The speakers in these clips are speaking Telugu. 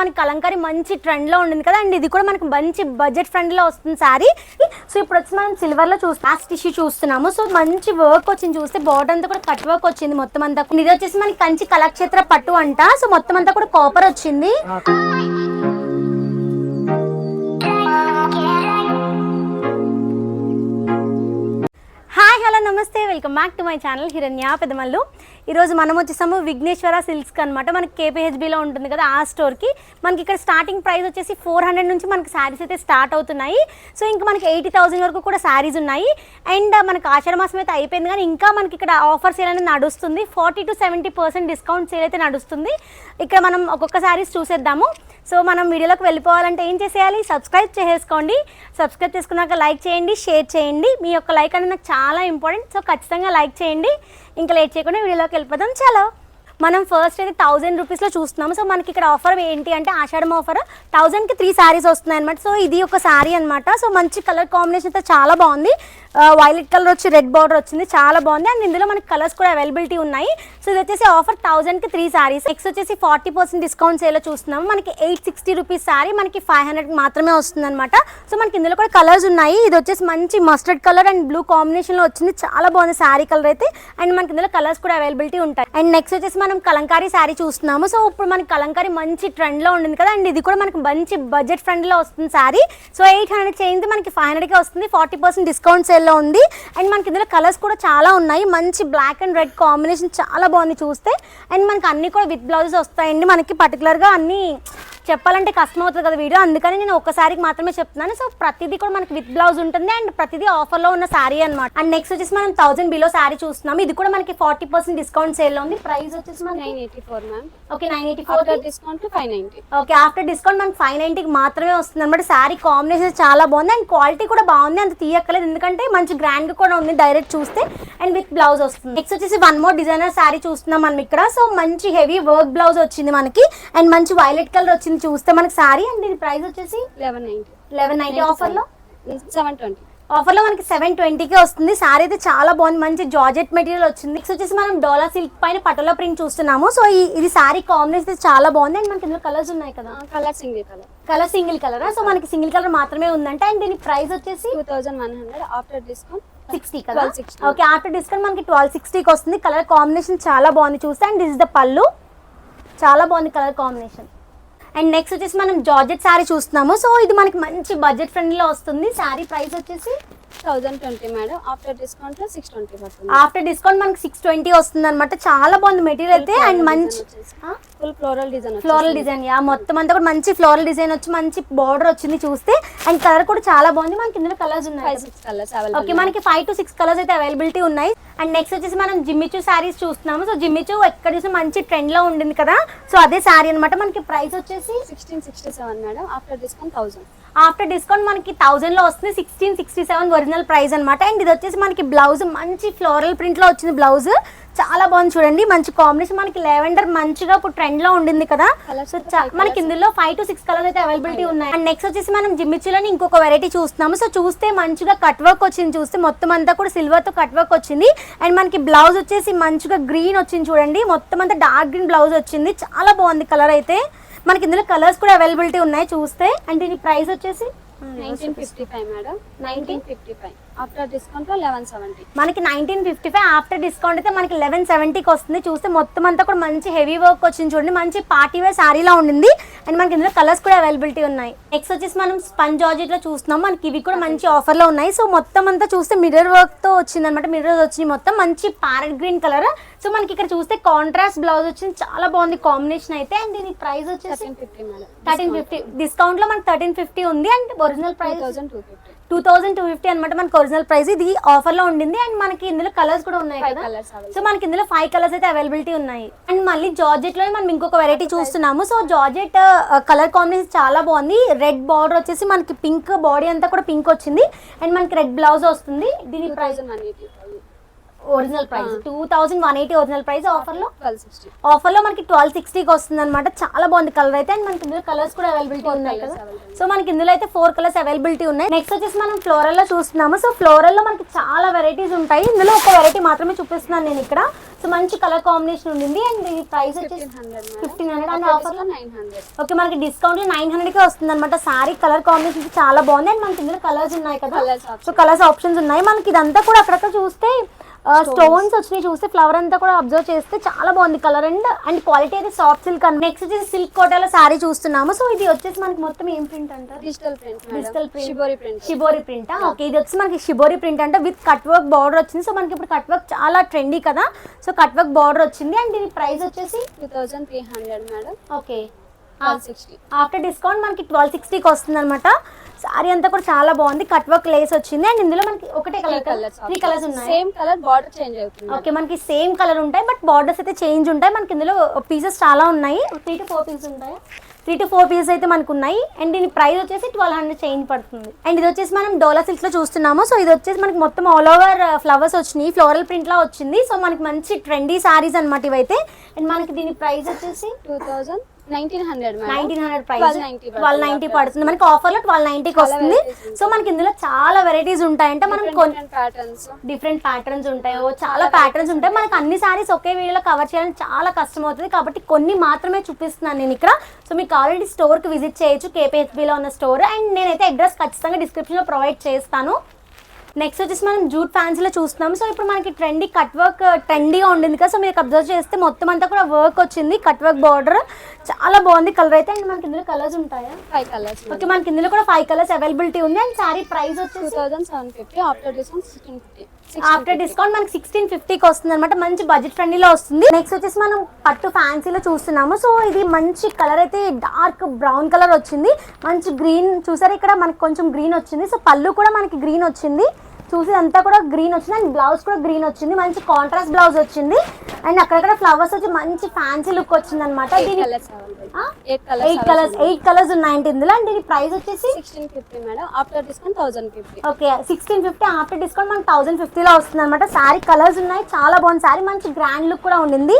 మనకి కలంకారీ మంచి ట్రెండ్ లో ఉండింది కదా అండ్ ఇది కూడా మనకి మంచి బడ్జెట్ ఫ్రెండ్ లో వస్తుంది సారీ. సో ఇప్పుడు వచ్చి మనం సిల్వర్ లో లాస్ట్ టిష్యూ చూస్తున్నాము. సో మంచి వర్క్ వచ్చింది, చూస్తే బార్డర్ అంతా కూడా కట్ వర్క్ వచ్చింది మొత్తం అంతా. ఇది వచ్చేసి మనకి కంచి కళాక్షేత్ర పట్టు అంట. సో మొత్తం అంతా కూడా కాపర్ వచ్చింది. హాయ్ హలో నమస్తే, welcome back to my channel హిరణ్య పెదమల్లు. ఈరోజు మనం వచ్చేసాము విఘ్నేశ్వర సిల్క్స్ అనమాట. మనకి కేపీహెచ్బీలో ఉంటుంది కదా ఆ స్టోర్కి. మనకి ఇక్కడ స్టార్టింగ్ ప్రైస్ వచ్చేసి 400 నుంచి మనకి శారీస్ అయితే స్టార్ట్ అవుతున్నాయి. సో ఇంకా మనకి 80,000 వరకు కూడా శారీస్ ఉన్నాయి. అండ్ మనకి ఆషాఢ మాసం అయితే అయిపోయింది కానీ ఇంకా మనకి ఇక్కడ ఆఫర్ సేల్ అనేది నడుస్తుంది. 40 to 70% డిస్కౌంట్ సేల్ అయితే నడుస్తుంది. ఇక్కడ మనం ఒక్కొక్క శారీస్ చూసేద్దాము. సో మనం వీడియోలోకి వెళ్ళిపోవాలంటే ఏం చేసేయాలి, సబ్స్క్రైబ్ చేసుకోండి. సబ్స్క్రైబ్ చేసుకున్నాక లైక్ చేయండి, షేర్ చేయండి. మీ యొక్క లైక్ అనేది నాకు చాలా ఇంపార్టెంట్. సో ఖచ్చితంగా లైక్ చేయండి. ఇంకా లేట్ చేయకుండా వీడియోలోకి వెళ్ళిపోదాం. చలో మనం ఫస్ట్ అయితే 1000 రూపీస్లో చూస్తున్నాము. సో మనకి ఇక్కడ ఆఫర్ ఏంటి అంటే ఆషాఢం ఆఫర్ 1000కి 3 శారీస్ వస్తున్నాయి అనమాట. సో ఇది ఒక శారీ అనమాట. సో మంచి కలర్ కాంబినేషన్ అయితే చాలా బాగుంది. వైలెట్ కలర్ వచ్చి రెడ్ బార్డర్ వచ్చింది, చాలా బాగుంది. అండ్ ఇందులో మనకి కలర్స్ కూడా అవైలబిలిటీ ఉన్నాయి. సో ఇది వచ్చేసి ఆఫర్ 1000కి 3 శారీస్. నెక్స్ట్ వచ్చేసి 40% డిస్కౌంట్ సేల్లో చూస్తున్నాము. మనకి 860 రూపీస్ శారీ మనకి 500 మాత్రమే వస్తుంది అనమాట. సో మనకి ఇందులో కూడా కలర్స్ ఉన్నాయి. ఇది వచ్చేసి మంచి మస్టర్డ్ కలర్ అండ్ బ్లూ కాంబినేషన్లో వచ్చింది, చాలా బాగుంది శారీ కలర్ అయితే. అండ్ మనకి ఇందులో కలర్స్ కూడా అవైలబిలిటీ ఉంటాయి. అండ్ నెక్స్ట్ వచ్చేసి మనం కలంకారీ శారీ చూస్తున్నాము. సో ఇప్పుడు మనకి కలంకారీ మంచి ట్రెండ్ లో ఉంటుంది కదా అండ్ ఇది కూడా మనకి మంచి బడ్జెట్ ఫ్రెండ్ లో వస్తుంది శారీ. సో 800 చేయింది మనకి 500కే వస్తుంది. 40% డిస్కౌంట్ సేల్ లో ఉంది. అండ్ మనకి ఇందులో కలర్స్ కూడా చాలా ఉన్నాయి. మంచి బ్లాక్ అండ్ రెడ్ కాంబినేషన్ చాలా బాగుంది చూస్తే. అండ్ మనకి అన్ని కూడా విత్ బ్లౌజెస్ వస్తాయండి. మనకి పర్టికులర్గా అన్ని చెప్పాలంటే కష్టం అవుతుంది కదా వీడియో, అందుకని నేను ఒక్కసారికి మాత్రమే చెప్తున్నాను. సో ప్రతిదీ కూడా మనకి విత్ బ్లౌజ్ ఉంటుంది అండ్ ప్రతిదీ ఆఫర్లో ఉన్న శారీ అనమాట. అండ్ నెక్స్ట్ వచ్చేసి మనం 1000 బిలో శారీ చూస్తున్నాము. ఇది కూడా మనకి 40% డిస్కౌంట్ సేల్ లో ఉంది. ప్రైస్ వచ్చేసి మనకి 984 ma'am. Okay 984 discount 590. Okay after discount మనకి 590కి మాత్రమే వస్తుంది అనమాట. శారీ కాంబినేషన్ చాలా బాగుంది అండ్ క్వాలిటీ కూడా బాగుంది, అంత తీయక్కలేదు ఎందుకంటే మంచి గ్రాండ్ కూడా ఉంది డైరెక్ట్ చూస్తే. అండ్ విత్ బ్లౌజ్ వస్తుంది. నెక్స్ట్ వచ్చేసి వన్ మోర్ డిజైనర్ శారీ చూస్తున్నాం మనం ఇక్కడ. సో మంచి హెవీ వర్క్ బ్లౌజ్ వచ్చింది మనకి అండ్ మంచి వైలెట్ కలర్ వచ్చింది చూస్తే మనకి శారీ. అండ్ ఇది ప్రైస్ వచ్చేసి 1190 ఆఫర్లో 720. ఆఫర్లో మనకి 720కే వస్తుంది. శారీ అయితే చాలా బాగుంది, మంచి జార్జెట్ మెటీరియల్ వచ్చింది. నెక్స్ట్ వచ్చేసి మనం డోలా సిల్క్ పైన పటోలా ప్రింట్ చూస్తున్నాము. సో ఇది శారీ కాంబినేషన్ చాలా బాగుంది. అండ్ మనకి ఇందులో కలర్స్ ఉన్నాయి కదా, కలర్ సింగిల్ కలర్. సో మనకి సింగిల్ కలర్ మాత్రమే ఉందంటే. అండ్ దీని ప్రైస్ వచ్చేసి 2100 ఆఫ్టర్ డిస్కౌంట్ 60 కదా. ఓకే ఆఫ్టర్ డిస్కౌంట్ మనకి 1260కి వస్తుంది. కలర్ కాంబినేషన్ చాలా బాగుంది చూస్తే. అండ్ దిస్ ఇస్ ద పళ్ళు, చాలా బాగుంది కలర్ కాంబినేషన్. అండ్ నెక్స్ట్ వచ్చేసి మనం జార్జెట్ శారీ చూస్తున్నాము. సో ఇది మనకి మంచి బడ్జెట్ ఫ్రెండ్లీలో వస్తుంది. శారీ ప్రైస్ వచ్చేసి 1020 మేడం. ఆఫ్టర్ డిస్కౌంట్ 620 పడుతుంది. ఆఫ్టర్ డిస్కౌంట్ మనకి 620 వస్తుంది అనమాట. చాలా బాగుంది మెటీరియల్ అయితే. అండ్ మంచి ఫుల్ ఫ్లోరల్ డిజైన్ మొత్తం అంతా కూడా మంచి ఫ్లోరల్ డిజైన్ వచ్చి మంచి బార్డర్ వచ్చింది చూస్తే. అండ్ కలర్ కూడా చాలా బాగుంది. మనకి ఇందులో కలర్స్ ఉన్నాయి, 5-6 కలర్స్. ఓకే మనకి 5 to 6 కలర్స్ అయితే అవైలబిలిటీ ఉన్నాయి. అండ్ నెక్స్ట్ వచ్చేసి మనం జిమ్మిచూ శారీస్ చూస్తున్నాము. సో జిమ్మిచూ ఎక్కడ చూసి మంచి ట్రెండ్ లో ఉండింది కదా, సో అదే శారీ అనమాట. మనకి ప్రైస్ వచ్చేసి 1667 madam. After discount 1000. After discount మనకి 1000 లో వస్తుంది. 1667 ఒరిజినల్ ప్రైస్ అనమాట. అండ్ ఇది వచ్చేసి మనకి బ్లౌజ్ మంచి ఫ్లోరల్ ప్రింట్ లో వచ్చింది బ్లౌజ్, చాలా బాగుంది చూడండి. మంచి కాంబినేషన్, మనకి లెవెండర్ మంచిగా ఇప్పుడు ట్రెండ్ లో ఉండింది కదా. సో మనకి ఇందులో 5 to 6 కలర్స్ అయితే అవైలబిలిటీ ఉన్నాయి. అండ్ నెక్స్ట్ వచ్చేసి మనం జిమ్మిచూలోని ఇంకొక వెరైటీ చూస్తున్నాము. సో చూస్తే మంచిగా కట్ వర్క్ వచ్చింది చూస్తే, మొత్తం అంతా కూడా సిల్వర్ తో కట్ వర్క్ వచ్చింది. అండ్ మనకి బ్లౌజ్ వచ్చేసి మంచిగా గ్రీన్ వచ్చింది చూడండి, మొత్తం అంతా డార్క్ గ్రీన్ బ్లౌజ్ వచ్చింది, చాలా బాగుంది కలర్ అయితే. మనకి ఇందులో కలర్స్ కూడా అవైలబిలిటీ ఉన్నాయి చూస్తే. అండ్ దీని ప్రైస్ వచ్చేసి 1955 మేడం. 1955 after discount 1170. మనకి 1955 ఆఫ్టర్ డిస్కౌంట్ అయితే మనకి 1170కి వస్తుంది. చూస్తే మొత్తం అంతా కూడా మంచి హెవీ వర్క్ వచ్చింది చూడండి, మంచి పార్టీ వేర్ శారీలా ఉండింది. అండ్ మనకి ఇందులో కలర్స్ కూడా అవైలబిలిటీ ఉన్నాయి. నెక్స్ట్ వచ్చేసి మనం స్పంజ్ జార్జెట్ లో చూస్తున్నాం. మనకి ఇవి కూడా మంచి ఆఫర్ లో ఉన్నాయి. సో మొత్తం అంతా చూస్తే మిర్రర్ వర్క్ తో వచ్చింది అనమాట. మిర్రర్ వచ్చింది మొత్తం మంచి ప్యారెట్ గ్రీన్ కలర్. సో మనకి ఇక్కడ చూస్తే కాంట్రాస్ట్ బ్లౌజ్ వచ్చింది, చాలా బాగుంది కాంబినేషన్ అయితే. అండ్ దీని ప్రైస్ వచ్చేసి 1350. డిస్కౌంట్ లో మనకి 1350 ఉంది. అండ్ ఒరిజినల్ ప్రైస్ 2250 అనమాట మనకి ఒరిజినల్ ప్రైస్. ఇది ఆఫర్ లో ఉండింది. అండ్ మనకి ఇందులో కలర్స్ కూడా ఉన్నాయి కదా. సో మనకి ఇందులో 5 కలర్స్ అయితే అవైలబిలిటీ ఉన్నాయి. అండ్ మళ్ళీ జార్జెట్ లో మనం ఇంకొక వెరైటీ చూస్తున్నాము. సో జార్జెట్ కలర్ కాంబినేషన్ చాలా బాగుంది. రెడ్ బార్డర్ వచ్చేసి మనకి పింక్, బాడీ అంతా కూడా పింక్ వచ్చింది. అండ్ మనకి రెడ్ బ్లౌజ్ వస్తుంది. దీని price original price 2180 original price. Offer లో 1260 మనకి 1260కి వస్తుంది అనమాట. చాలా బాగుంది కలర్ అయితే. అండ్ మనకి ఇందులో కలర్స్ కూడా అవైలబిలిటీ ఉన్నాయి కదా. సో మనకి ఇందులో అయితే 4 కలర్స్ అవైలబిలిటీ ఉన్నాయి. నెక్స్ట్ వచ్చేసి మనం ఫ్లోరల్ లో చూస్తున్నాము. సో ఫ్లోరల్ లో మనకి చాలా వెరైటీస్ ఉంటాయి. ఇందులో ఒక వెరైటీ మాత్రమే చూపిస్తున్నాను నేను ఇక్కడ. సో మంచి కలర్ కాంబినేషన్ ఉండింది. అండ్ ఈ ప్రైస్ వచ్చేసి 1500 అండ్ ఆఫర్ లో 900. ఓకే మనకి డిస్కౌంట్ లో 900 కి వస్తుంది అనమాట. సారీ కలర్ కాంబినేషన్ చాలా బాగుంది. అండ్ మనకి ఇందులో కలర్స్ ఉన్నాయి కదా. సో కలర్స్ ఆప్షన్స్ ఉన్నాయి. మనకి ఇదంతా కూడా అక్కడక్కడ చూస్తే స్టోన్స్ వచ్చినాయి. చూస్తే ఫ్లవర్ అంతా కూడా అబ్జర్వ్ చేస్తే చాలా బాగుంది కలర్. అండ్ క్వాలిటీ అయితే సాఫ్ట్ సిల్క్ అండ్ నెక్స్ట్ వచ్చేసి సిల్క్ కోటాలో సారీ చూస్తున్నాము. సో ఇది వచ్చేసి మనకి మొత్తం ఏం ప్రింట్ అంటారు? Digital print shibori print. Okay ఇది వచ్చి మనకి షిబోరి ప్రింట్ అంటే విత్ కట్ వర్క్ బార్డర్ వచ్చింది. సో మనకి ఇప్పుడు కట్ వర్క్ చాలా ట్రెండీ కదా. సో కట్ వర్క్ బార్డర్ వచ్చింది. అండ్ దీని ప్రైస్ వచ్చేసి 2300 మేడం. ఓకే 1260 ఆఫ్టర్ డిస్కౌంట్ మనకి 1260కి వస్తుంది అనమాట. సారీ అంతా కూడా చాలా బాగుంది. కట్ వర్క్ లేస్ వచ్చింది. అండ్ ఇందులో మనకి ఒకటే కలర్ 3 కలర్స్ ఉన్నాయి. సేమ్ కలర్ బార్డర్ చేంజ్ అవుతుంది. ఓకే మనకి సేమ్ కలర్ ఉంటాయి బట్ బార్డర్స్ అయితే చేంజ్ ఉంటాయి. మనకి ఇందులో పీసెస్ చాలా ఉన్నాయి. 3 to 4 పీసెస్ ఉంటాయి. 3 to 4 పీసెస్ అయితే మనకు ఉన్నాయి. అండ్ దీని ప్రైస్ వచ్చేసి 1200 చేంజ్ పడుతుంది. అండ్ ఇది వచ్చేసి మనం డోలా సిల్క్స్ లో చూస్తున్నాము. సో ఇది వచ్చేసి మనకి మొత్తం ఆల్ ఓవర్ ఫ్లవర్స్ వచ్చినాయి. ఫ్లోరల్ ప్రింట్ లా వచ్చింది. సో మనకి మంచి ట్రెండీ సారీస్ అనమాట ఇవైతే. అండ్ మనకి దీని ప్రైస్ వచ్చేసి 1900 ప్రైస్ 1290 పడుతుంది. మనకి ఆఫర్ లో 1290కి వస్తుంది. సో మనకి ఇందులో చాలా వెరైటీస్ ఉంటాయంటే మనం డిఫరెంట్ ప్యాటర్న్స్ ఉంటాయి. చాలా ప్యాటర్న్స్ ఉంటాయి. మనకి అన్ని సారీస్ ఒకే వీడియోలో కవర్ చేయాలని చాలా కష్టం అవుతుంది కాబట్టి కొన్ని మాత్రమే చూపిస్తున్నాను నేను ఇక్కడ. సో మీకు ఆల్రెడీ స్టోర్ కి విజిట్ చేయొచ్చు, కేపీహెచ్బిలో ఉన్న స్టోర్. అండ్ నేనైతే అడ్రస్ ఖచ్చితంగా డిస్క్రిప్షన్ లో ప్రొవైడ్ చేస్తాను. నెక్స్ట్ వచ్చేసి మనం జూట్ ఫ్యాన్సీలో చూస్తున్నాము. సో ఇప్పుడు మనకి ట్రెండీ కట్ వర్క్ ట్రెండీగా ఉండింది కదా. సో మీరు అబ్జర్వ్ చేస్తే మొత్తం అంతా కూడా వర్క్ వచ్చింది. కట్ వర్క్ బార్డర్ చాలా బాగుంది కలర్ అయితే. అండ్ మనకి ఇందులో కలర్స్ ఉంటాయా? 5 కలర్స్. ఓకే మనకి ఇందులో కూడా 5 కలర్స్ అవైలబిలిటీ ఉంది. అండ్ సారీ ప్రైస్ వచ్చేసి 2750 ఆఫ్టర్ డిస్కౌంట్ 1650. ఆఫ్టర్ డిస్కౌంట్ మనకి 1650కి వస్తుంది అనమాట. మంచి బడ్జెట్ ఫ్రెండ్లీలో వస్తుంది. నెక్స్ట్ వచ్చేసి మనం పట్టు ఫ్యాన్సీలో చూస్తున్నాము. సో ఇది మంచి కలర్ అయితే డార్క్ బ్రౌన్ కలర్ వచ్చింది. మంచి గ్రీన్ చూసారు ఇక్కడ మనకి కొంచెం గ్రీన్ వచ్చింది. సో పళ్ళు కూడా మనకి గ్రీన్ వచ్చింది. చూసి అంతా కూడా గ్రీన్ వచ్చింది. అండ్ బ్లౌజ్ కూడా గ్రీన్ వచ్చింది. మంచి కాంట్రాస్ట్ బ్లౌజ్ వచ్చింది. అండ్ అక్కడక్కడ ఫ్లవర్స్ వచ్చి మంచి ఫ్యాన్సీ లుక్ వచ్చింది అనమాట. 8 కలర్స్ ఉన్నాయంటే ఇందులో. అండ్ దీని ప్రైస్ వచ్చేసి 1650 madam. After discount 1050. Okay 1650 after discount మనకి 1050లో వస్తుంది అనమాట. సారీ కలర్స్ ఉన్నాయి చాలా బాగుంది. సారీ మంచి గ్రాండ్ లుక్ కూడా ఉండింది.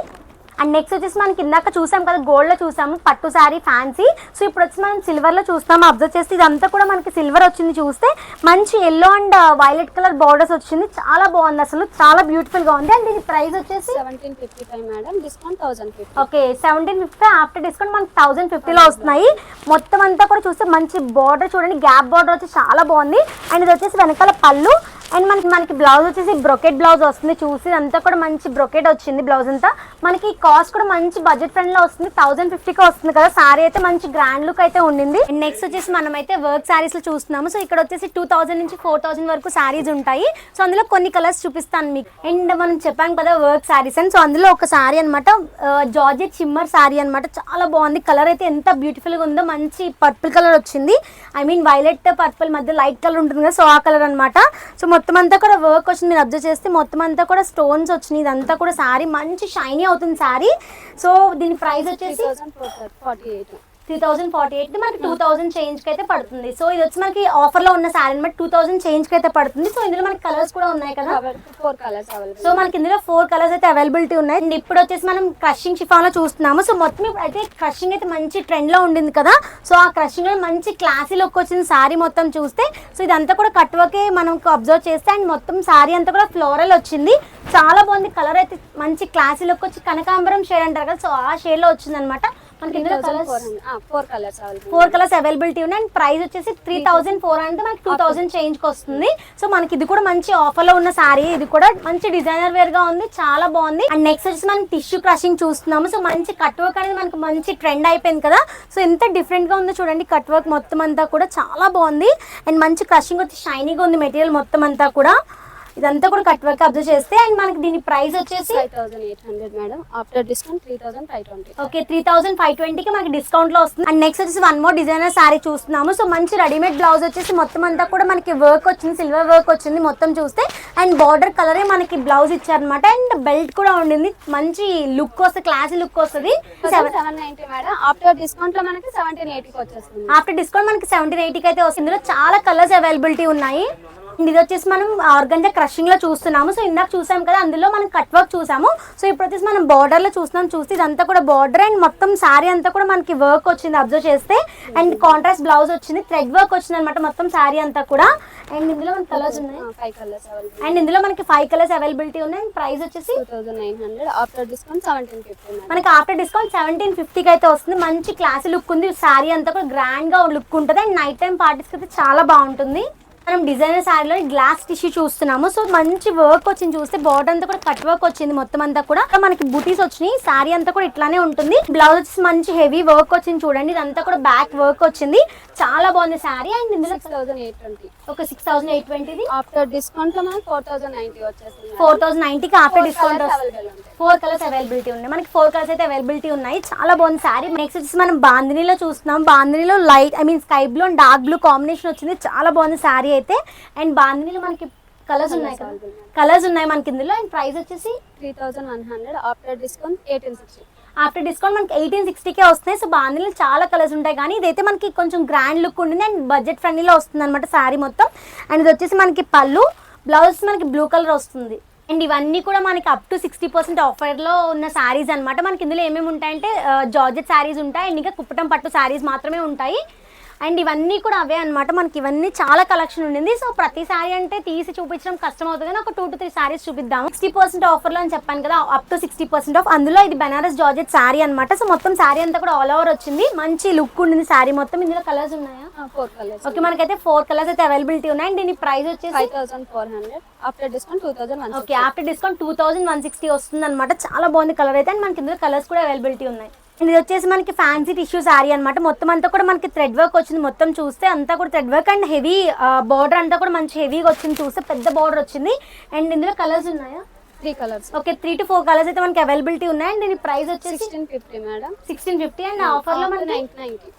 అండ్ నెక్స్ట్ వచ్చేసి మనకి ఇందాక చూసాం కదా గోల్డ్ లో చూసాము పట్టు శారీ ఫ్యాన్సీ. సో ఇప్పుడు వచ్చి మనం సిల్వర్ లో చూస్తాము. అబ్జర్వ్ చేస్తే ఇదంతా కూడా మనకి సిల్వర్ వచ్చింది. చూస్తే మంచి yellow and violet colour borders వచ్చింది. చాలా బాగుంది అసలు చాలా బ్యూటిఫుల్ గా ఉంది. అండ్ దీని ప్రైస్ వచ్చేసి 1755 madam. Discount 1050. Okay 1750 after discount మనకి 1050లో వస్తున్నాయి. మొత్తం అంతా కూడా చూస్తే మంచి బార్డర్ చూడండి. గ్యాప్ బార్డర్ వచ్చి చాలా బాగుంది. అండ్ ఇది వచ్చేసి వెనకాల పళ్ళు. అండ్ మనకి బ్లౌజ్ వచ్చేసి బ్రొకెట్ బ్లౌజ్ వస్తుంది. చూసి అంతా కూడా మంచి బ్రొకెట్ వచ్చింది బ్లౌజ్ అంతా. మనకి కాస్ట్ కూడా మంచి బడ్జెట్ ఫ్రెండ్ లో వస్తుంది. 1050కి వస్తుంది కదా. సారీ అయితే మంచి గ్రాండ్ లుక్ అయితే ఉండింది. అండ్ నెక్స్ట్ వచ్చేసి మనం అయితే వర్క్ సారీస్ లో చూస్తున్నాము. సో ఇక్కడ వచ్చేసి 2000 నుంచి 4000 వరకు సారీస్ ఉంటాయి. సో అందులో కొన్ని కలర్స్ చూపిస్తాను మీకు. అండ్ మనం చెప్పాం కదా వర్క్ సారీస్ అని. సో అందులో ఒక సారీ అనమాట జార్జెట్ షిమ్మర్ సారీ అనమాట. చాలా బాగుంది. కలర్ అయితే ఎంత బ్యూటిఫుల్ గా ఉందో. మంచి పర్పుల్ కలర్ వచ్చింది. ఐ మీన్ వైలెట్ పర్పుల్ మధ్య లైట్ కలర్ ఉంటుంది కదా. సో ఆ కలర్ అనమాట. సో మొత్తం అంతా కూడా వర్క్ వచ్చింది. మీరు అబ్జర్వ్ చేస్తే మొత్తం అంతా కూడా స్టోన్స్ వచ్చినాయి. ఇదంతా కూడా సారీ మంచి షైనీ అవుతుంది సారీ. సో దీని ప్రైస్ వచ్చేసి 3048 మనకి 2000 చేంజ్ కి అయితే పడుతుంది. సో ఇది వచ్చి మనకి ఆఫర్ లో ఉన్న సారీ అనమాట. 2000 చేంజ్ కి అయితే పడుతుంది. సో ఇందులో మనకి కలర్స్ కూడా ఉన్నాయి కదా. 4 కలర్స్ అవైలబుల్. సో మనకి ఇందులో 4 కలర్స్ అయితే అవైలబిలిటీ ఉన్నాయి. అండ్ ఇప్పుడు వచ్చేసి మనం క్రషింగ్ షిఫాన్ లో చూస్తున్నాము. సో మొత్తం ఇప్పుడు అయితే క్రషింగ్ అయితే మంచి ట్రెండ్ లో ఉండింది కదా. సో ఆ క్రషింగ్ లో మంచి క్లాసీ లుక్ వచ్చింది సారీ మొత్తం చూస్తే. సో ఇదంతా కూడా కట్ వర్కే మనం అబ్జర్వ్ చేస్తే. అండ్ మొత్తం సారీ అంతా కూడా ఫ్లోరల్ వచ్చింది. చాలా బాగుంది. కలర్ అయితే మంచి క్లాసీ లుక్ వచ్చి కనకాంబరం షేడ్ అంటారు కదా. సో ఆ షేడ్ లో వచ్చింది అనమాట. మనకి ఇందులో 4 కలర్స్ అవైలబిలిటీ ఉన్నాయి. అండ్ ప్రైస్ వచ్చేసి 3400 మనకి 2000 చేంజ్ కి వస్తుంది. సో మనకి ఇది కూడా మంచి ఆఫర్ లో ఉన్న సారీ. ఇది కూడా మంచి డిజైనర్ వేర్ గా ఉంది. చాలా బాగుంది. అండ్ నెక్స్ట్ వచ్చేసి మనం టిష్యూ క్రషింగ్ చూస్తున్నాము. సో మంచి కట్ వర్క్ అనేది మనకి మంచి ట్రెండ్ అయిపోయింది కదా. సో ఎంత డిఫరెంట్ గా ఉందో చూడండి. కట్ వర్క్ మొత్తం అంతా కూడా చాలా బాగుంది. అండ్ మంచి క్రషింగ్ వచ్చి షైనీగా ఉంది మెటీరియల్ మొత్తం అంతా కూడా. ఇదంతా కూడా కట్ వర్క్ అబ్జర్వ్ చేస్తే. అండ్ మనకి దీని ప్రైస్ వచ్చేసి 5800 మేడం. After discount 3520. ఓకే 3520కి మనకి డిస్కౌంట్ లో వస్తుంది. అండ్ నెక్స్ట్ వచ్చేసి 1 మోర్ డిజైనర్ సారీ చూస్తున్నాము. సో మంచి రెడీమేడ్ బ్లౌజ్ వచ్చేసి మొత్తం అంతా కూడా మనకి వర్క్ వచ్చింది. సిల్వర్ వర్క్ వచ్చింది మొత్తం చూస్తే. అండ్ బార్డర్ కలరే మనకి బ్లౌజ్ ఇచ్చారనమాట. అండ్ బెల్ట్ కూడా ఉండింది. మంచి లుక్ వస్తుంది. క్లాసీ లుక్ వస్తుంది. 790 మేడం. ఆఫ్టర్ డిస్కౌంట్ లో మనకి 1780కి వచ్చేస్తుంది. ఆఫ్టర్ డిస్కౌంట్ మనకి 1780కి అయితే వస్తుంది. ఇందులో చాలా కలర్స్ అవైలబిలిటీ ఉన్నాయి. ఇది వచ్చేసి మనం ఆర్గంజా క్రషింగ్ లో చూస్తున్నాము. సో ఇందాక చూసాం కదా, అందులో మనం కట్ వర్క్ చూసాము. సో ఇప్పుడు వచ్చేసి మనం బార్డర్ లో చూస్తున్నాం. చూస్తే ఇదంతా కూడా బార్డర్ అండ్ మొత్తం శారీ అంతా కూడా మనకి వర్క్ వచ్చింది అబ్జర్వ్ చేస్తే. అండ్ కాంట్రాస్ట్ బ్లౌజ్ వచ్చింది, థ్రెడ్ వర్క్ వచ్చింది అనమాట మొత్తం శారీ అంతా కూడా. అండ్ ఇందులో మనకి కలర్స్ ఉన్నాయి, 5 కలర్స్ అవైలబుల్. అండ్ ఇందులో మనకి 5 కలర్స్ అవైలబిలిటీ ఉన్నాయి. అండ్ ప్రైస్ వచ్చేసి 2900 ఆఫ్టర్ డిస్కౌంట్ 1750. మనకి ఆఫ్టర్ డిస్కౌంట్ 1750 అయితే వస్తుంది. మంచి క్లాసీ లుక్ ఉంది, శారీ అంతా కూడా గ్రాండ్ గా లుక్ ఉంటుంది. అండ్ నైట్ టైం పార్టీస్కి అయితే చాలా బాగుంటుంది. మనం డిజైనర్ శారీలో గ్లాస్ టిష్యూ చూస్తున్నాము. సో మంచి వర్క్ వచ్చింది, చూస్తే బార్డర్ అంతా కూడా కట్ వర్క్ వచ్చింది మొత్తం అంతా కూడా. మనకి బూటీస్ వచ్చినాయి, శారీ అంతా కూడా ఇట్లానే ఉంటుంది. బ్లౌజ్ వచ్చేసి మంచి హెవీ వర్క్ వచ్చింది చూడండి, ఇదంతా కూడా బ్యాక్ వర్క్ వచ్చింది, చాలా బాగుంది శారీ. అండ్ ఇందులో 6820 ఒక 6820 ఆఫ్టర్ డిస్కౌంట్ లో మనకి 4090 వచ్చేస్తుంది. 4090కి ఆఫ్టర్ డిస్కౌంట్ అవైలబుల్ ఉంటాయి. 4 కలర్స్ అవైలబిలిటీ ఉన్నాయి, మనకి 4 కలర్స్ అయితే అవైలబిలిటీ ఉన్నాయి. చాలా బాగుంది శారీ. నెక్స్ట్ వచ్చేసి మనం బాందినీలో చూస్తున్నాం. బాందినీలో light sky blue and dark blue combination వచ్చింది, చాలా బాగుంది శారీ అయితే. అండ్ బాందినీలో మనకి కలర్స్ ఉన్నాయి, కలర్స్ ఉన్నాయి మనకి ఇందులో. అండ్ ప్రైస్ వచ్చేసి 3100 ఆఫ్టర్ డిస్కౌంట్ 1860. ఆఫ్టర్ డిస్కౌంట్ మనకి 1860కే వస్తున్నాయి. సో బాందినీలో చాలా కలర్స్ ఉంటాయి, కానీ ఇదైతే మనకి కొంచెం గ్రాండ్ లుక్ ఉంటుంది అండ్ బడ్జెట్ ఫ్రెండ్లీలో వస్తుంది అనమాట శారీ మొత్తం. అండ్ ఇది వచ్చేసి మనకి పళ్ళు, బ్లౌజ్ మనకి బ్లూ కలర్ వస్తుంది. అండ్ ఇవన్నీ కూడా మనకి అప్ టు 60% ఆఫర్లో ఉన్న శారీస్ అనమాట. మనకి ఇందులో ఏమేమి ఉంటాయంటే జార్జెట్ శారీస్ ఉంటాయి అండ్ ఇంకా కుప్పటం పట్టు శారీస్ మాత్రమే ఉంటాయి. అండ్ ఇవన్నీ కూడా అవే అనమాట. మనకి ఇవన్నీ చాలా కలెక్షన్ ఉండింది. సో ప్రతి శారీ అంటే తీసి చూపించడం కష్టం అవుతుంది, కానీ ఒక 2 to 3 శారీస్ చూపిద్దాం. 60% ఆఫర్లో అని చెప్పాను కదా, అప్ టు 60% ఆఫ్. అందులో ఇది బెనారస్ జార్జెట్ శారీ అనమాట. సో మొత్తం శారీ అంతా కూడా ఆల్ ఓవర్ వచ్చింది, మంచి లుక్ ఉండింది శారీ మొత్తం. ఇందులో కలర్స్ ఉన్నాయా? 4 కలర్స్. ఓకే, మనకైతే 4 కలర్స్ అయితే అవైలబిలిటీ ఉన్నాయి. అండ్ దీని ప్రైస్ వచ్చేసి 5400 after discount 2160. Okay, after discount 2160 వస్తుంది అనమాట. చాలా బాగుంది కలర్ అయితే. అండ్ మనకి ఇందులో కలర్స్ కూడా అవైలబిలిటీ ఉన్నాయి. ఇది వచ్చేసి మనకి ఫ్యాన్సీ టిష్యూ శారీ అనమాట. మొత్తం అంతా కూడా మనకి థ్రెడ్ వర్క్ వచ్చింది, మొత్తం చూస్తే అంతా కూడా thread work and heavy border అంతా కూడా మంచి హెవీగా వచ్చింది, చూస్తే పెద్ద బార్డర్ వచ్చింది. అండ్ ఇందులో కలర్స్ ఉన్నాయా? 3 కలర్స్. ఓకే, 3 to 4 కలర్స్ అయితే మనకి అవైలబిలిటీ ఉన్నాయి. అండ్ దీని ప్రైస్ వచ్చేసి 1650 మేడం. 1650. అండ్ ఆఫర్లో మనకి 990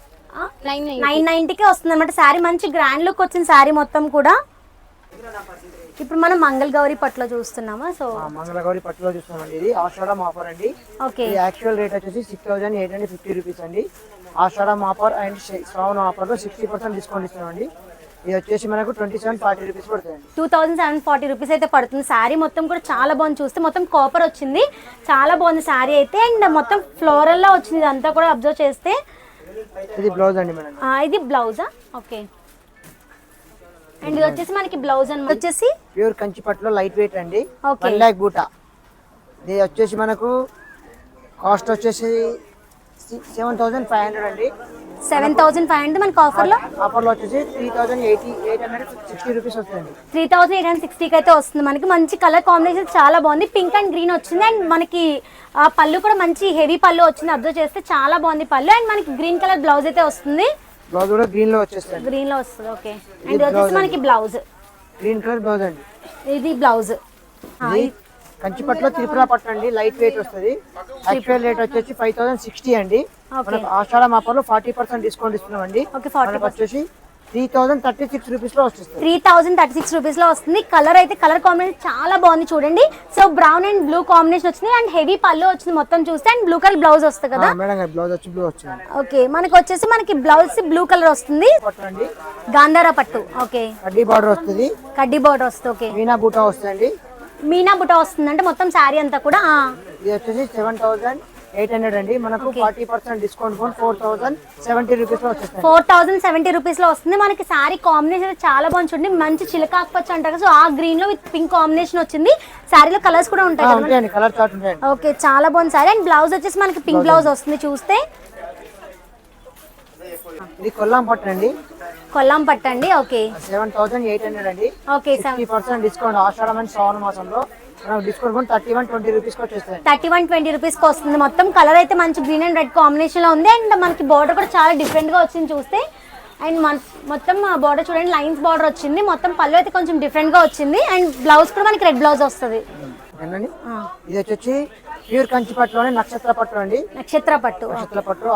990కే వస్తుంది అనమాట శారీ. మంచి గ్రాండ్ లుక్ వచ్చింది శారీ మొత్తం కూడా. ఇప్పుడు మనం మంగళగౌరి పట్టులో చూస్తున్నామా? సో మంగళగౌరి పట్టులో చూస్తున్నామండి. ఇది ఆషాఢం ఆఫర్ అండి. ఓకే, యాక్చువల్ రేట్ వచ్చేసి 6850 రూపీస్ అండి. ఆషాఢం ఆఫర్ అండ్ శ్రావణ ఆఫర్ లో 60% డిస్కౌంట్ ఇస్తున్నామండి. ఇది వచ్చేసి మనకు 2740 రూపీస్ పడుతుంది. 2740 రూపీస్ అయితే పడుతుంది. శారీ మొత్తం కూడా చాలా బాగుంది, చూస్తే మొత్తం కాపర్ వచ్చింది, చాలా బాగుంది శారీ అయితే. అండ్ మొత్తం ఫ్లోరల్ లా వచ్చింది ఇదంతా కూడా అబ్జర్వ్ చేస్తే. ఇది బ్లౌజ్ అండి మేడం. ఇది బ్లౌజా? ఓకే. అండ్ ఇది వచ్చేసి మనకి బ్లౌజ్ అనమాట. వచ్చేసి ప్యూర్ కంచి పట్టులో లైట్ వెయిట్ అండి. ఓకే. 1 lakh బూటా. ఇది వచ్చేసి మనకు కాస్ట్ వచ్చేసి 7500 అండి. 7500 మనకి ఆఫర్లో వచ్చేసి 3860 రూపీస్ వస్తుంది. 3860కి అయితే వస్తుంది మనకి. మంచి కలర్ కాంబినేషన్ చాలా బాగుంది, పింక్ అండ్ గ్రీన్ వచ్చింది. అండ్ మనకి పళ్ళు కూడా మంచి హెవీ పళ్ళు వచ్చింది, అబ్జర్వ్ చేస్తే చాలా బాగుంది పళ్ళు. అండ్ మనకి గ్రీన్ కలర్ బ్లౌజ్ అయితే వస్తుంది, బ్లౌజ్ కూడా గ్రీన్ లో వచ్చేస్తుంది. గ్రీన్ లో వస్తుంది. ఓకే. అండ్ ఇది వచ్చేసి మనకి బ్లౌజ్, గ్రీన్ కలర్ బ్లౌజ్ అండి. ఇది బ్లౌజ్. కంచి పట్టులో త్రిపుర పట్టు అండి, లైట్ వెయిట్ వస్తుంది. యాక్చువల్ రేట్ వచ్చేసి 5060 అండి. మనకు ఆషాఢం ఆఫర్లో 40% డిస్కౌంట్ ఇస్తున్నాం అండి. ఓకే, 40 వచ్చేసి 3036 రూపీస్ లో వస్తుంది. 3036 రూపీస్ లో వస్తుంది. కలర్ అయితే కలర్ కాంబినేషన్ చాలా బాగుంది చూడండి. So brown and blue combination వచ్చింది అండ్ హెవీ పళ్ళు వచ్చింది మొత్తం చూస్తే. అండ్ బ్లూ కలర్ బ్లౌజ్ వస్తుంది కదా మేడం, బ్లౌజ్ వచ్చి బ్లూ వచ్చింది. ఓకే, మనకి వచ్చేసి మనకి బ్లౌజ్ బ్లూ కలర్ వస్తుంది, పట్టు అండి, గాంధారా పట్టు. ఓకే, కడ్డీ బార్డర్ వస్తుంది, కడ్డీ బార్డర్ వస్తుంది. ఓకే, మీనా బూటా వస్తుంది. మీనా బుటా వస్తుంది అంటే మొత్తం శారీ అంతా కూడా. ఇది వచ్చేసి 7800 అండి. మనకు 40% డిస్కౌంట్ 4070 రూపీస్ లో వచ్చేస్తుంది. 4070 రూపీస్ లో వస్తుంది. మనకి శారీ కాంబినేషన్ చాలా బాగుంది చూడండి, మంచి చిలకాకుపచ్చ అంటారు. సో ఆ గ్రీన్ లో విత్ పింక్ కాంబినేషన్ వచ్చింది. శారీలో కలర్స్ కూడా ఉంటాయి, కలర్ చార్ట్ ఉంటాయి. ఓకే, చాలా బాగుంది శారీ. అండ్ బ్లౌజ్ వచ్చేసి మనకి పింక్ బ్లౌజ్ వస్తుంది చూస్తే. ఇది కొల్లాం పట్టు అండి, కొల్లాం పట్టండి. ఓకే, 7800 అండి. ఓకే, 60% డిస్కౌంట్ ఆషాఢం అండ్ శ్రావణ మాసంలో మనకు డిస్కౌంట్ 3120 రూపీస్ కి వచ్చేస్తుంది. 3120 రూపీస్ కి వస్తుంది. మొత్తం కలర్ అయితే మంచి గ్రీన్ అండ్ రెడ్ కాంబినేషన్ లో ఉంది. అండ్ మనకి బార్డర్ కూడా చాలా డిఫరెంట్ గా వచ్చింది చూస్తే. అండ్ మొత్తం బార్డర్ చూడండి, లైన్స్ బార్డర్ వచ్చింది. మొత్తం పళ్ళు అయితే కొంచెం డిఫరెంట్ గా వచ్చింది. అండ్ బ్లౌజ్ కూడా మనకి రెడ్ బ్లౌజ్ వస్తుంది. ఇది వచ్చి ప్యూర్ కంచి పట్టులోనే నక్షత్ర పట్టు అండి. నక్షత్ర పట్టు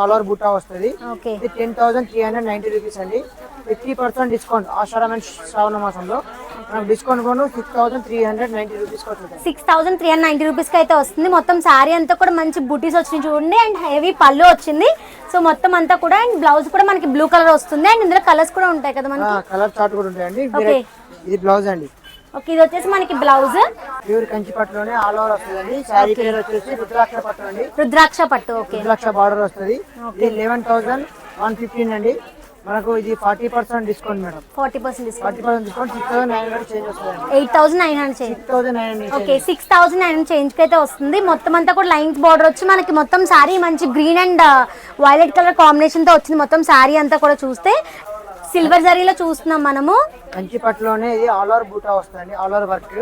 ఆల్ ఓవర్ బూటా వస్తుంది. ఓకే, ఇది 10390 రూపీస్ అండి. 50% డిస్కౌంట్ ఆషాఢం అండ్ శ్రావణ మాసంలో మనకు డిస్కౌంట్ కూడా 6390 రూపీస్ వస్తుంది. 6390 రూపీస్ కి అయితే వస్తుంది. మొత్తం శారీ అంతా కూడా మంచి బూటీస్ వచ్చినాయి చూడండి. అండ్ హెవీ పళ్ళు వచ్చింది. సో మొత్తం అంతా కూడా. అండ్ బ్లౌజ్ కూడా మనకి బ్లూ కలర్ వస్తుంది. అండ్ ఇందులో కలర్స్ కూడా ఉంటాయి కదా మనకి, కలర్ చార్ట్ కూడా ఉంటాయండి. ఇది బ్లౌజ్ అండి. ఓకే, ఇది వచ్చేసి మనకి బ్లౌజ్ ప్యూర్ కంచి పట్టులోనే ఆల్ ఓవర్ వస్తుందండి. శారీ పేరు వచ్చేసి రుద్రాక్ష పట్టు అండి. రుద్రాక్ష పట్టు. ఓకే, రుద్రాక్ష బార్డర్ వస్తుంది. ఇది 11,115 అండి. మనకు ఇది 40% discount madam. 40% discount. 40% discount 6,900 change వస్తుంది. 8,900 చేంజ్. 6,900. ఓకే, 6,900 చేంజ్ కి అయితే వస్తుంది. మొత్తం అంతా కూడా లైన్స్ బార్డర్ వచ్చి మనకి మొత్తం శారీ మంచి green and violet colour combination తో వచ్చింది. మొత్తం శారీ అంతా కూడా చూస్తే సిల్వర్ జరీలో చూస్తున్నాం మనము. కంచి పట్టులోనే ఇది ఆల్ ఓవర్ బూటా వస్తుంది. All over work.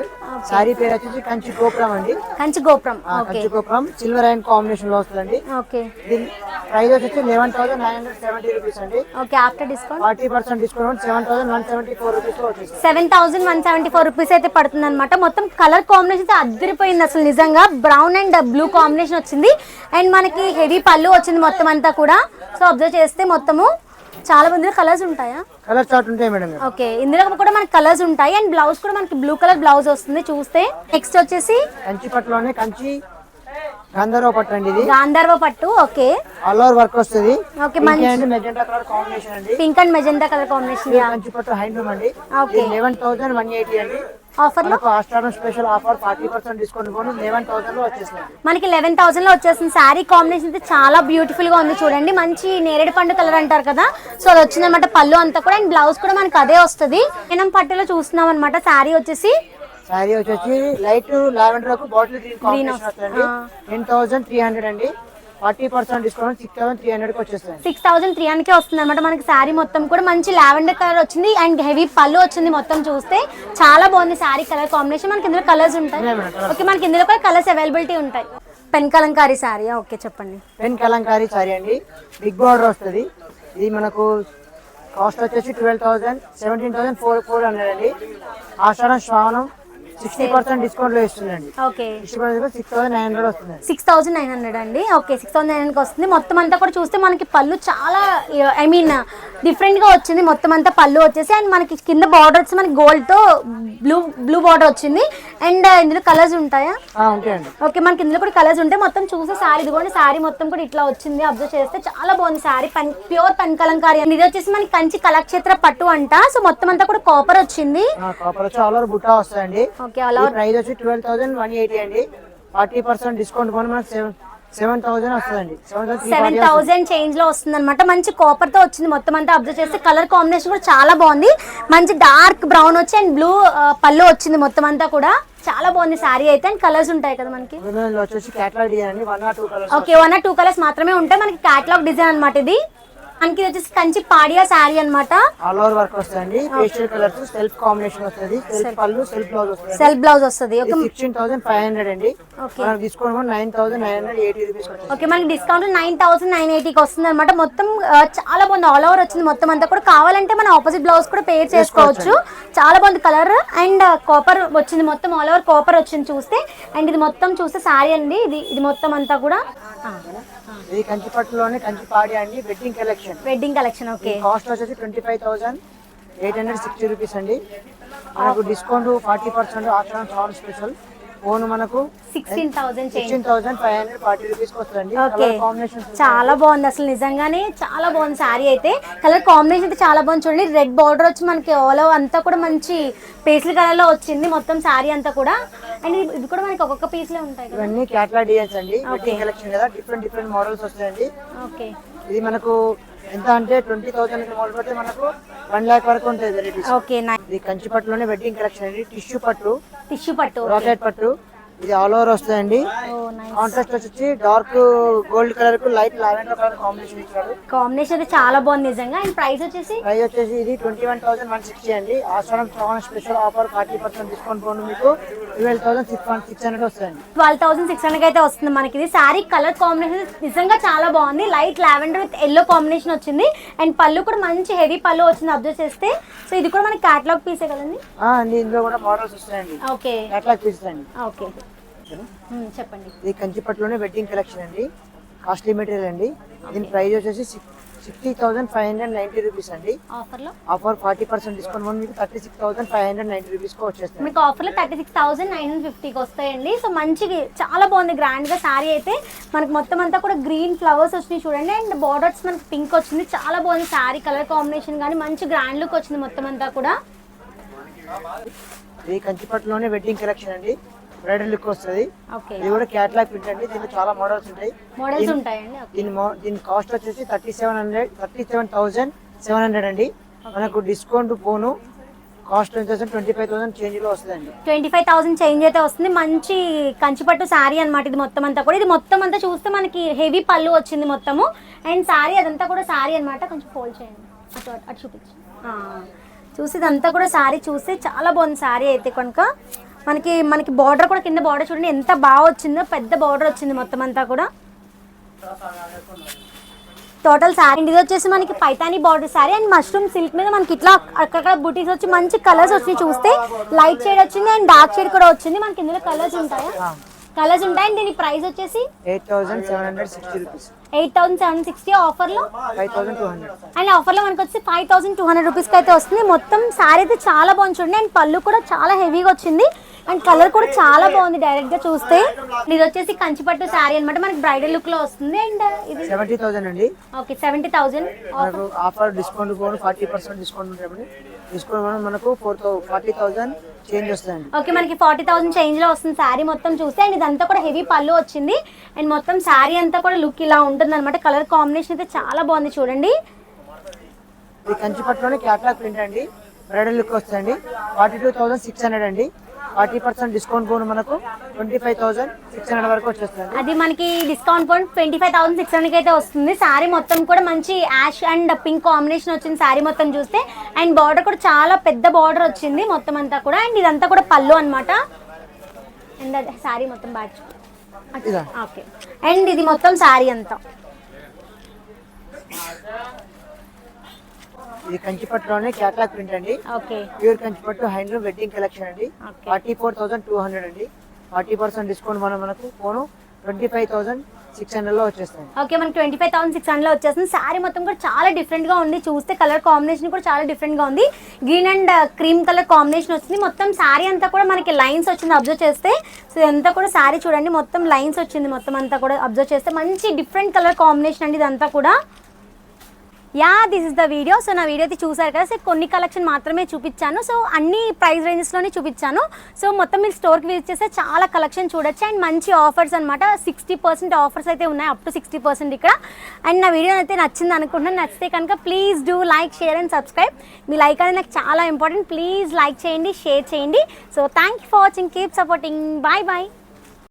శారీ పేరు వచ్చేసి కంచి గోపురం అండి. కంచి గోపురం. కంచి గోపురం సిల్వర్ అండ్ కాంబినేషన్ లో వస్తుందండి. ఓకే, దీని ప్రైస్ వచ్చేసి 11,970 రూపీస్ అండి. Okay, after discount 40% discount 7,174 rupees లో వచ్చేసి 7,174 రూపీస్ అయితే పడుతుంది అనమాట. మొత్తం కలర్ కాంబినేషన్ అయితే అద్దరిపోయింది అసలు నిజంగా. బ్రౌన్ అండ్ బ్లూ కాంబినేషన్ వచ్చింది అండ్ మనకి హెవీ పళ్ళు వచ్చింది మొత్తం అంతా కూడా. సో అబ్జర్వ్ చేస్తే మొత్తము చాలా మంది కలర్స్ ఉంటాయా? కలర్ చార్ట్ ఉంటాయి మేడం. ఓకే, ఇందులో కూడా మనకి కలర్స్ ఉంటాయి అండ్ బ్లౌజ్ కూడా మనకి బ్లూ కలర్ బ్లౌజ్ వస్తుంది చూస్తే. నెక్స్ట్ వచ్చేసి కంచి పట్టులోనే కంచి గంధర్వ పట్టు అండి. ఇది గాంధర్వ పట్టు. ఓకే, ఆల్ ఓవర్ వర్క్ వస్తుంది. ఓకే, మంచి మెజెంటా కలర్ కాంబినేషన్ అండి. Pink and magenta colour combination. Kanchi పట్టు హ్యాండ్లూమ్ అండి. ఓకే, 11,180 అండి. ఆఫర్ లో ఆషాఢం స్పెషల్ ఆఫర్ 40% డిస్కౌంట్ పోను 11,000 లో వచ్చేసింది. మనకి 11,000 లో వచ్చేసింది. శారీ కాంబినేషన్ అయితే చాలా బ్యూటిఫుల్ గా ఉంది చూడండి. మంచి నేరేడు పండు కలర్ అంటారు కదా, సో అది వచ్చిందన్నమాట పళ్ళు అంతా కూడా. అండ్ బ్లౌజ్ కూడా మనకి అదే వస్తుంది. మనం పట్టులో చూస్తున్నాం అనమాట. శారీ వచ్చేసి light lavender bottle green combination వస్తుంది. 10,300 అండి. 40% డిస్కౌంట్ 6,300 కి వచ్చేస్తుంది. 6,300 కి వస్తుంది అనమాట మనకి. శారీ మొత్తం కూడా మంచి లావెండర్ కలర్ వచ్చింది అండ్ హెవీ పళ్ళు వచ్చింది. మొత్తం చూస్తే చాలా బాగుంది శారీ కలర్ కాంబినేషన్. మనకి ఇందులో కలర్స్ ఉంటాయి. ఓకే, మనకి ఇందులో కూడా కలర్స్ అవైలబిలిటీ ఉంటాయి. పెన్ కలంకారీ శారీ. ఓకే, చెప్పండి. పెన్ కలంకారీ శారీ అండి. బిగ్ బార్డర్ వస్తుంది. ఇది మనకు కాస్ట్ వచ్చేసి 12,000 17,400 అండి. ఆషాఢం శ్రావణం 60% డిస్కౌంట్ లో ఇస్తుందండి. ఓకే, 6,900 వస్తుంది. 6,900 అండి. ఓకే, 6,900 వస్తుంది. మొత్తం అంతా కూడా చూస్తే మనకి పళ్ళు చాలా డిఫరెంట్ గా వచ్చింది. మొత్తం అంతా పళ్ళు వచ్చేసి అండ్ మనకి కింద బార్డర్ వచ్చి మనకి గోల్డ్ తో బ్లూ బార్డర్ వచ్చింది. అండ్ ఇందులో కలర్స్ ఉంటాయా? ఉంటాయండి. ఓకే, మనకి ఇందులో కూడా కలర్స్ ఉంటాయి. మొత్తం చూస్తే శారీ ఇదిగోండి, శారీ మొత్తం కూడా ఇట్లా వచ్చింది. అబ్జర్వ్ చేస్తే చాలా బాగుంది శారీ. Pure pen Kalamkari. ఇది వచ్చేసి మనకి కంచి కళాక్షేత్ర పట్టు అంట. సో మొత్తం అంతా కూడా కాపర్ వచ్చింది. కాపర్ వచ్చి ఆల్ ఓవర్ బుట్టా వస్తాయండి. ఓకే, అలా ప్రైస్ వచ్చి 12,180 అండి. 40% డిస్కౌంట్ కొని మనకి 7,000 వస్తుందండి. 7,000 చేంజ్ లో వస్తుంది అనమాట. మంచి కాపర్ తో వచ్చింది మొత్తం అంతా. అబ్జర్వ్ చేస్తే కలర్ కాంబినేషన్ కూడా చాలా బాగుంది. మంచి డార్క్ బ్రౌన్ వచ్చి అండ్ బ్లూ పళ్ళు వచ్చింది మొత్తం అంతా కూడా. చాలా బాగుంది శారీ అయితే. అండ్ కలర్స్ ఉంటాయి కదా మనకి. వచ్చేసి కేటలాగ్ డిజైన్ అండి. 1 or 2 colours. Okay, 1 or 2 colours మాత్రమే ఉంటాయి మనకి. కేటలాగ్ డిజైన్ అనమాట ఇది. మనకి వచ్చేసి కంచి పాడియా శారీ అనమాట. ఆల్ ఓవర్ వర్క్ వస్తుంది. పేస్టల్ కలర్స్ సెల్ఫ్ కాంబినేషన్ వస్తుంది. సెల్ఫ్ పళ్ళు సెల్ఫ్ బ్లౌజ్ వస్తుంది. సెల్ఫ్ బ్లౌజ్ వస్తుంది. ఓకే, 16,500 అండి. ఓకే, మనకి డిస్కౌంట్ 9,980 రూపీస్ వస్తుంది. ఓకే, మనకి డిస్కౌంట్ 9,980 కి వస్తుంది అనమాట. మొత్తం చాలా బాగుంది. ఆల్ ఓవర్ వచ్చింది మొత్తం అంతా కూడా. కావాలంటే మనం ఆపోజిట్ బ్లౌజ్ కూడా పేర్ చేసుకోవచ్చు. చాలా బాగుంది కలర్ అండ్ కాపర్ వచ్చింది మొత్తం. ఆల్ ఓవర్ కాపర్ వచ్చింది చూస్తే. అండ్ ఇది మొత్తం చూస్తే శారీ అండి. ఇది మొత్తం అంతా కూడా ఇది కంచి పట్టులోనే కంచి పాడి అండి. Wedding collection. Wedding collection. Okay, cost వచ్చేసి 25,860 రూపీస్ అండి. మనకు discount 40% offer on special phone మనకు 16,540 రూపీస్ వస్తుందండి. ఓకే, కాంబినేషన్ చాలా బాగుంది అసలు నిజంగానే. చాలా బాగుంది శారీ అయితే. కలర్ కాంబినేషన్ అయితే చాలా బాగుంది చూడండి. రెడ్ బార్డర్ వచ్చి మనకి ఆల్ ఓవర్ అంతా కూడా మంచి పేస్టల్ కలర్ లో వచ్చింది మొత్తం శారీ అంతా కూడా. అండ్ ఇది కూడా మనకి ఒక్కొక్క పీస్ లో ఉంటాయి కదా. ఇవన్నీ కేటలాగ్ డిజైన్స్ అండి. వెడ్డింగ్ కలెక్షన్ కదా. డిఫరెంట్ మోడల్స్ వస్తాయండి. ఓకే, ఇది మనకు ఎంత అంటే 20,000 మొదలు పెడితే మనకు 1 lakh వరకు ఉంటుంది వెరైటీస్. ఓకే, ఇది కంచి పట్టులోనే వెడ్డింగ్ కలెక్షన్ అండి. టిష్యూ పట్టు పట్టు రాకెట్ పట్టు. ఇది ఆల్ ఓవర్ వస్తాయండి. కాంట్రాస్ట్ వచ్చి డార్క్ గోల్డ్ కలర్ కు లైట్ లావెండర్ కలర్ కాంబినేషన్ ఇచ్చారు. కాంబినేషన్ అయితే చాలా బాగుంది నిజంగా. అండ్ ప్రైస్ వచ్చేసి ఇది 21,160 అండి. ఆషాఢం శ్రావణ స్పెషల్ ఆఫర్ 40% డిస్కౌంట్ పోను మీకు 12,600 వస్తుంది. 12,600 అయితే వస్తుంది మనకి. ఇది శారీ కలర్ కాంబినేషన్ నిజంగా చాలా బాగుంది. Light lavender with yellow combination వచ్చింది. అండ్ పళ్ళు కూడా మంచి హెవీ పళ్ళు వచ్చింది అబ్జర్వ్ చేస్తే. సో ఇది కూడా మనకి కేటలాగ్ పీసే కదండి. ఇందులో కూడా మోడల్స్ వస్తాయండి. ఓకే, కేటలాగ్ పీస్ అండి. ఓకే, చెప్పండి. ఇది కంచి పట్టులోనే వెడ్డింగ్ కలెక్షన్ అండి. కాస్ట్లీ మెటీరియల్ అండి. దీని ప్రైస్ వచ్చేసి 60,590 రూపీస్ అండి. ఆఫర్ 40% డిస్కౌంట్ మీకు 36,590 రూపీస్ కి వచ్చేస్తుంది. మీకు ఆఫర్ లో 36,950 కి వస్తాయండి. సో మంచిగా చాలా బాగుంది గ్రాండ్ గా శారీ అయితే. మనకి మొత్తం అంతా కూడా గ్రీన్ ఫ్లవర్స్ వచ్చినాయి చూడండి. అండ్ బార్డర్స్ మనకి పింక్ వచ్చింది. చాలా బాగుంది శారీ కలర్ కాంబినేషన్ కానీ మంచి గ్రాండ్ లుక్ వచ్చింది మొత్తం అంతా కూడా. ఇది కంచిపట్టులోనే వెడ్డింగ్ కలెక్షన్ అండి, బ్రైడల్ లుక్ వస్తుంది. ఓకే, ఇది కూడా క్యాటలాగ్ ప్రింట్ అండి, దీంట్లో చాలా మోడల్స్ ఉంటాయి. మోడల్స్ ఉంటాయండి. దీని కాస్ట్ వచ్చేసి 37,700 అండి. మనకు డిస్కౌంట్ పోను కాస్ట్ వచ్చేసి 25,000 చేంజ్ లో వస్తుందండి. 25,000 చేంజ్ అయితే వస్తుంది. మంచి కంచిపట్టు శారీ అన్నమాట ఇది మొత్తం అంతా కూడా. ఇది మొత్తం అంతా చూస్తే మనకి హెవీ పళ్ళు వచ్చింది మొత్తము. అండ్ శారీ అదంతా కూడా శారీ అన్నమాట. కొంచెం ఫోల్డ్ చేయండి, అటు చూపించు. చూసి ఇదంతా కూడా శారీ చూస్తే చాలా బాగుంది శారీ అయితే కనుక. మనకి బార్డర్ కూడా కింద బార్డర్ చూడండి ఎంత బాగా వచ్చిందో, పెద్ద బార్డర్ వచ్చింది మొత్తం అంతా కూడా. టోటల్ శారీ ఇది వచ్చేసి మనకి Paithani border sari and mushroom silk మీద మనకి ఇట్లా అక్కడ బుటీస్ వచ్చి మంచి కలర్స్ వచ్చి చూస్తే లైట్ షేడ్ వచ్చింది అండ్ డార్క్ షేడ్ కూడా వచ్చింది. మనకి ఇందులో కలర్స్ ఉంటాయి అండ్ దీని ప్రైస్ వచ్చేసి 8,760 రూపీస్. 8,760 ఆఫర్లో 5,200 అండ్ ఆఫర్లో మనకి వచ్చి 5,200 రూపీస్కి అయితే వస్తుంది. మొత్తం శారీ అయితే చాలా బాగుంది చూడండి. అండ్ పళ్ళు కూడా చాలా హెవీగా వచ్చింది అండ్ కలర్ కూడా చాలా బాగుంది డైరెక్ట్ గా చూస్తే. ఇది వచ్చేసి కంచిపట్టు శారీ అన్నమాట, మనకి బ్రైడల్ లుక్ లో వస్తుంది. అండ్ ఇది 70,000 అండి. ఓకే, 70,000 ఆఫర్ డిస్కౌంట్ పోను 40% డిస్కౌంట్ ఉంటుంది. డిస్కౌంట్ మనకు 40,000 చేంజ్ వస్తుందండి. ఓకే, మనకి 40,000 చేంజ్ లో వస్తుంది శారీ మొత్తం చూస్తే. అండ్ ఇదంతా కూడా హెవీ పళ్ళు వచ్చింది అండ్ మొత్తం శారీ అంతా కూడా లుక్ ఇలా ఉంటుంది అనమాట. కలర్ కాంబినేషన్ అయితే చాలా బాగుంది చూడండి. ఇది కంచిపట్టులోనే క్యాటలాగ్ ప్రింట్ అండి, బ్రైడల్ లుక్ వస్తుందండి. 42,600 అండి. 40% డిస్కౌంట్ పోను మనకు 25,600 వరకు వచ్చేస్తుంది. అది మనకి డిస్కౌంట్ పోను 25,600 అయితే వస్తుంది. శారీ మొత్తం కూడా మంచి యాష్ అండ్ పింక్ కాంబినేషన్ వచ్చింది శారీ మొత్తం చూస్తే. అండ్ బార్డర్ కూడా చాలా పెద్ద బార్డర్ వచ్చింది మొత్తం అంతా కూడా. అండ్ ఇదంతా కూడా పళ్ళు అనమాట. అండ్ అది శారీ మొత్తం బ్యాచ్. ఓకే, అండ్ ఇది మొత్తం శారీ అంతా. ఇది కంచిపట్టులోనే క్యాటలాగ్ ప్రింట్ అండి. ఓకే, ప్యూర్ కంచిపట్టు హ్యాండ్లూమ్ వెడ్డింగ్ కలెక్షన్ అండి. 44,200 అండి. 40% డిస్కౌంట్ మనకు పోను 25,600 లో వచ్చేస్తుంది. ఓకే, మనకి 25,600 లో వచ్చేస్తుంది. శారీ మొత్తం కూడా చాలా డిఫరెంట్ గా ఉంది చూస్తే. కలర్ కాంబినేషన్ కూడా చాలా డిఫరెంట్ గా ఉంది. Green and cream colour combination వచ్చింది. మొత్తం శారీ అంతా కూడా మనకి లైన్స్ వచ్చింది అబ్జర్వ్ చేస్తే. సో ఇదంతా కూడా శారీ చూడండి మొత్తం లైన్స్ వచ్చింది మొత్తం అంతా కూడా అబ్జర్వ్ చేస్తే. మంచి డిఫరెంట్ కలర్ కాంబినేషన్ అండి ఇదంతా కూడా. This is the video. So నా వీడియో అయితే చూసారు కదా. సో కొన్ని కలెక్షన్ మాత్రమే చూపించాను. సో అన్ని ప్రైస్ రేంజెస్లోనే చూపించాను. సో మొత్తం మీరు స్టోర్కి విజిట్ చేస్తే చాలా కలెక్షన్ చూడొచ్చు. అండ్ మంచి ఆఫర్స్ అనమాట. 60% ఆఫర్స్ అయితే ఉన్నాయి, అప్ టు 60% ఇక్కడ. అండ్ నా వీడియో అయితే నచ్చింది అనుకుంటున్నాను. నచ్చితే కనుక please do like, share and subscribe. మీ లైక్ అనేది నాకు చాలా ఇంపార్టెంట్. ప్లీజ్ లైక్ చేయండి, షేర్ చేయండి. So thank you for watching. Keep supporting. Bye bye.